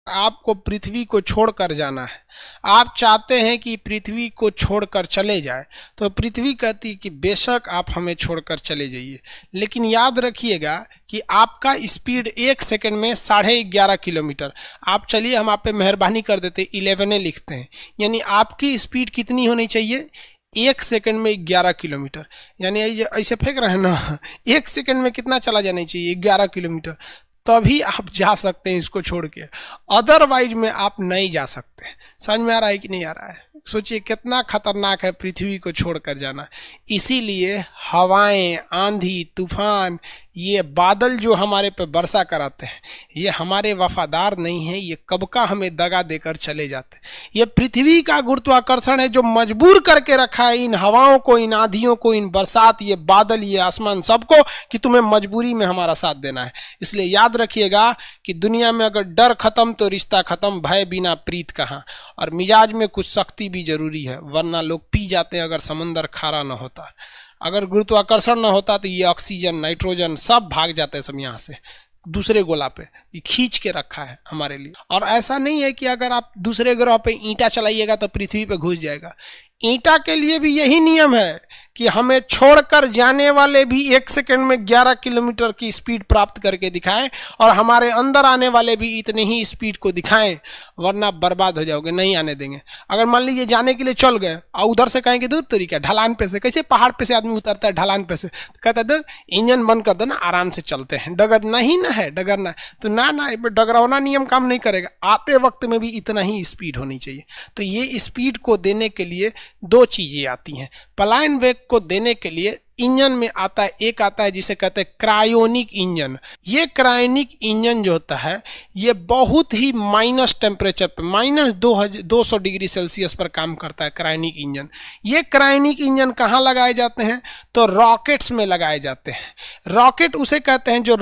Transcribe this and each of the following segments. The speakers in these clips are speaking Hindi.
आपको पृथ्वी को छोड़कर जाना है, आप चाहते हैं कि पृथ्वी को छोड़कर चले जाए, तो पृथ्वी कहती है कि बेशक आप हमें छोड़कर चले जाइए, लेकिन याद रखिएगा कि आपका स्पीड 1 सेकंड में 11.5 किलोमीटर। आप चलिए हम आप पे मेहरबानी कर देते 11 लिखते हैं, यानी आपकी स्पीड कितनी होनी चाहिए 1 सेकंड में 11 किलोमीटर। यानी ऐसे फेंक रहे हैं ना, 1 सेकंड में कितना चला जाना चाहिए 11 किलोमीटर, तभी आप जा सकते हैं इसको छोड़ के, अदरवाइज में आप नहीं जा सकते। समझ में आ रहा है कि नहीं आ रहा है? सोचिए कितना खतरनाक है पृथ्वी को छोड़कर जाना। इसीलिए हवाएं, आंधी, तूफान, ये बादल जो हमारे पे वर्षा कराते हैं, ये हमारे वफादार नहीं है, ये कब का हमें दगा देकर चले जाते हैं। ये पृथ्वी का गुरुत्वाकर्षण है जो मजबूर करके रखा है इन हवाओं को, इन आंधियों को, इन बरसात, ये बादल, ये आसमान, सबको कि तुम्हें मजबूरी में हमारा साथ देना है। इसलिए याद रखिएगा कि दुनिया में अगर डर खत्म तो रिश्ता खत्म, भय बिना प्रीत कहाँ। और मिजाज में कुछ सख्ती भी जरूरी है, वरना लोग पी जाते हैं अगर समंदर खारा न होता। अगर गुरुत्वाकर्षण न होता तो ये ऑक्सीजन, नाइट्रोजन सब भाग जाते हैं सब यहाँ से दूसरे गोला पे। ये खींच के रखा है हमारे लिए। और ऐसा नहीं है कि अगर आप दूसरे ग्रह पे ईंटा चलाइएगा तो पृथ्वी पे घुस जाएगा। ईंटा के लिए भी यही नियम है कि हमें छोड़कर जाने वाले भी 1 सेकंड में 11 किलोमीटर की स्पीड प्राप्त करके दिखाएं, और हमारे अंदर आने वाले भी इतने ही स्पीड को दिखाएं, वरना बर्बाद हो जाओगे, नहीं आने देंगे। अगर मान लीजिए जाने के लिए चल गए और उधर से कहेंगे दूर तरीका ढलान पे से, कैसे पहाड़ पे से आदमी उतरता है ढलान पे से, तो कहता है इंजन बंद कर दो ना, आराम से चलते हैं, डगर नहीं ना है, डगरना है तो ना डगरौना नियम काम नहीं करेगा। आते वक्त में भी इतना ही स्पीड होनी चाहिए। तो ये स्पीड को देने के लिए 2 चीजें आती हैं। पलायन वेग को देने के लिए इंजन में आता है, एक आता है जिसे कहते हैं क्रायोनिक इंजन। ये क्रायोनिक इंजन जो होता है ये बहुत ही माइनस टेम्परेचर पे, -200 डिग्री सेल्सियस पर काम करता है क्रायोनिक इंजन। ये क्रायोनिक इंजन कहाँ लगाए जाते हैं? तो रॉकेट्स में लगाए जाते हैं। रॉकेट उसे कहते हैं जो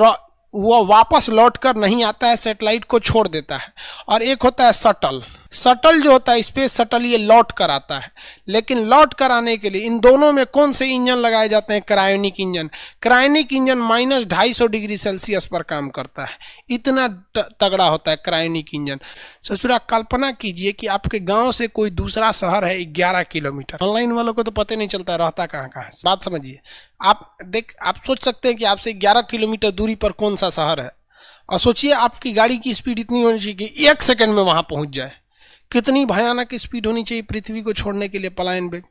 वो वापस लौट कर नहीं आता है, सैटेलाइट को छोड़ देता है। और एक होता है शटल। शटल जो होता है स्पेस शटल, ये लौट कर आता है। लेकिन लौट कर आने के लिए इन दोनों में कौन से इंजन लगाए जाते हैं? Cryonic engine. Cryonic engine -250 degree Celsius पर काम करता है, इतना तगड़ा होता है क्रायोनिक इंजन। ससुरा कल्पना कीजिए कि आपके गांव से कोई दूसरा शहर है 11 किलोमीटर। ऑनलाइन वालों को तो पता नहीं चलता रहता कहाँ कहाँ है। बात समझिए। आप सोच सकते हैं कि आपसे 11 किलोमीटर दूरी पर कौन सा शहर है, और सोचिए आपकी गाड़ी की स्पीड इतनी होनी चाहिए कि 1 सेकंड में वहां पहुंच जाए। कितनी भयानक स्पीड होनी चाहिए पृथ्वी को छोड़ने के लिए पलायन वेग।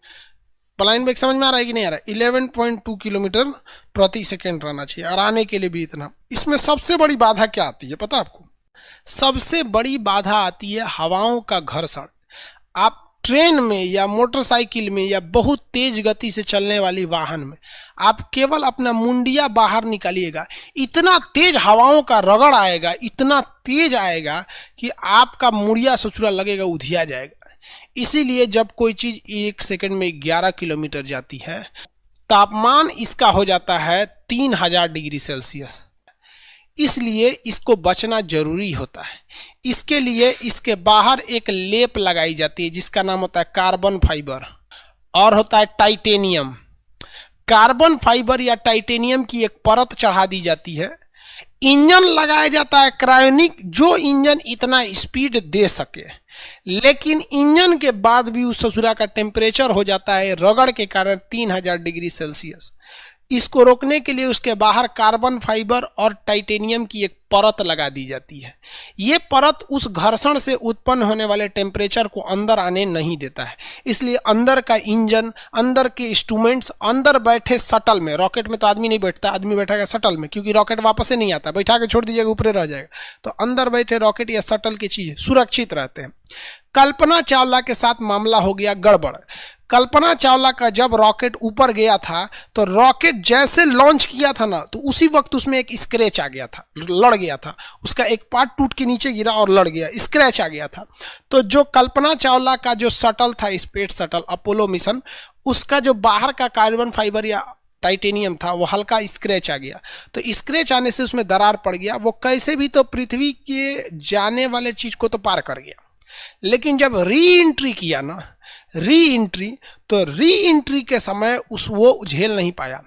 पलायन वेग समझ में आ रहा है कि नहीं आ रहा है? 11.2 किलोमीटर प्रति सेकंड रहना चाहिए, और आने के लिए भी इतना। इसमें सबसे बड़ी बाधा क्या आती है पता है आपको? सबसे बड़ी बाधा आती है हवाओं का घर्षण। आप ट्रेन में या मोटरसाइकिल में या बहुत तेज गति से चलने वाली वाहन में आप केवल अपना मुंडिया बाहर निकालिएगा, इतना तेज हवाओं का रगड़ आएगा, इतना तेज आएगा कि आपका मुड़िया ससुरा लगेगा उधिया जाएगा। इसीलिए जब कोई चीज 1 सेकंड में 11 किलोमीटर जाती है, तापमान इसका हो जाता है 3000 डिग्री सेल्सियस। इसलिए इसको बचना जरूरी होता है। इसके लिए इसके बाहर एक लेप लगाई जाती है जिसका नाम होता है कार्बन फाइबर, और होता है टाइटेनियम। कार्बन फाइबर या टाइटेनियम की एक परत चढ़ा दी जाती है। इंजन लगाया जाता है क्रायोनिक, जो इंजन इतना स्पीड दे सके। लेकिन इंजन के बाद भी उस ससुरा का टेम्परेचर हो जाता है रगड़ के कारण 3000 डिग्री सेल्सियस। इसको रोकने के लिए उसके बाहर कार्बन फाइबर और टाइटेनियम की एक परत लगा दी जाती है। ये परत उस घर्षण से उत्पन्न होने वाले टेम्परेचर को अंदर आने नहीं देता है। इसलिए अंदर का इंजन, अंदर के इंस्ट्रूमेंट्स, अंदर बैठे शटल में, रॉकेट में तो आदमी नहीं बैठता, आदमी बैठेगा शटल में, क्योंकि रॉकेट वापस से नहीं आता, बैठा के छोड़ दीजिएगा ऊपर रह जाएगा। तो अंदर बैठे रॉकेट या शटल की चीज सुरक्षित रहते हैं। कल्पना चावला के साथ मामला हो गया गड़बड़। कल्पना चावला का जब रॉकेट ऊपर गया था तो रॉकेट जैसे लॉन्च किया था ना, तो उसी वक्त उसमें एक स्क्रैच आ गया था, लड़ गया था, उसका एक पार्ट टूट के नीचे गिरा और लड़ गया, स्क्रैच आ गया था। तो जो कल्पना चावला का जो शटल था, स्पेस शटल अपोलो मिशन, उसका जो बाहर का कार्बन फाइबर या टाइटेनियम था वो हल्का स्क्रैच आ गया। तो स्क्रैच आने से उसमें दरार पड़ गया। वो कैसे भी तो पृथ्वी के जाने वाले चीज को तो पार कर गया, लेकिन जब री एंट्री किया ना, री एंट्री के समय वो झेल नहीं पाया।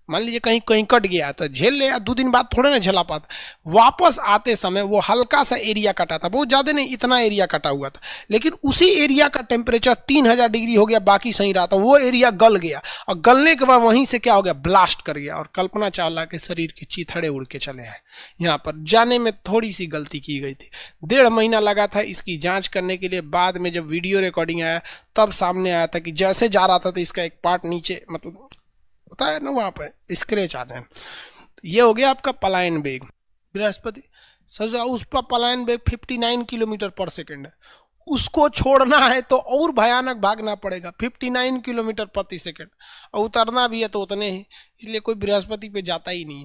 मान लीजिए कहीं कहीं कट गया तो झेल ले, 2 दिन बाद थोड़े ना झेला पाता। वापस आते समय वो हल्का सा एरिया कटा था, बहुत ज़्यादा नहीं, इतना एरिया कटा हुआ था, लेकिन उसी एरिया का टेम्परेचर 3000 डिग्री हो गया, बाकी सही रहा, तो वो एरिया गल गया, और गलने के बाद वहीं से क्या हो गया, ब्लास्ट कर गया, और कल्पना चावला के शरीर के चीथड़े उड़ के चले आए। यहाँ पर जाने में थोड़ी सी गलती की गई थी। 1.5 महीना लगा था इसकी जाँच करने के लिए। बाद में जब वीडियो रिकॉर्डिंग आया तब सामने आया था कि जैसे जा रहा था तो इसका एक पार्ट नीचे, मतलब होता है ना वहाँ पे स्क्रैच आते हैं। ये हो गया आपका पलायन वेग। बृहस्पति सजा उस पर पलायन वेग 59 किलोमीटर पर सेकेंड है, उसको छोड़ना है तो और भयानक भागना पड़ेगा, 59 किलोमीटर प्रति सेकेंड, और उतरना भी है तो उतने ही, इसलिए कोई बृहस्पति पे जाता ही नहीं है।